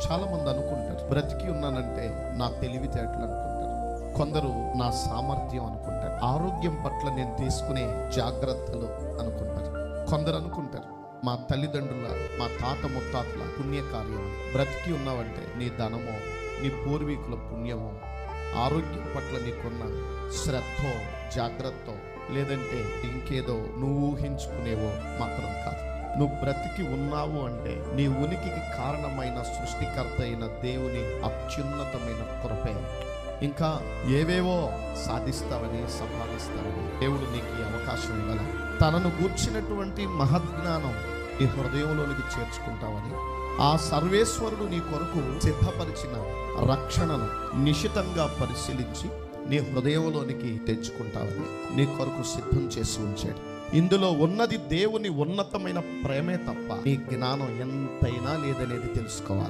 చాలా మంది అనుకుంటారు, బ్రతికి ఉన్నానంటే నా తెలివితేటలు అనుకుంటారు, కొందరు నా సామర్థ్యం అనుకుంటారు, ఆరోగ్యం పట్ల నేను తీసుకునే జాగ్రత్తలు అనుకుంటారు, కొందరు అనుకుంటారు మా తల్లిదండ్రుల మా తాత ముత్తాతల పుణ్యకార్యం. బ్రతికి ఉన్నావంటే నీ ధనమో నీ పూర్వీకుల పుణ్యమో, ఆరోగ్యం పట్ల నీకున్న శ్రద్ధో జాగ్రత్త, లేదంటే ఇంకేదో నువ్వు ఊహించుకునేవో మాత్రం కాదు. నువ్వు బ్రతికి ఉన్నావు అంటే నీ ఉనికికి కారణమైన సృష్టికర్త అయిన దేవుని అత్యున్నతమైన కృపే. ఇంకా ఏవేవో సాధిస్తావని సంపాదిస్తావని దేవుడు నీకు ఈ అవకాశం ఇవ్వాలి. తనను గూర్చినటువంటి మహజ్ఞానం నీ హృదయంలోనికి చేర్చుకుంటావని, ఆ సర్వేశ్వరుడు నీ కొరకు సిద్ధపరిచిన రక్షణను నిశితంగా పరిశీలించి నీ హృదయంలోనికి తెచ్చుకుంటావని నీ కొరకు సిద్ధం చేసి ఉంచాడు. ఇందులో ఉన్నది దేవుని ఉన్నతమైన ప్రేమే తప్ప నీ జ్ఞానం ఎంతైనా లేదనేది తెలుసుకోవాలి.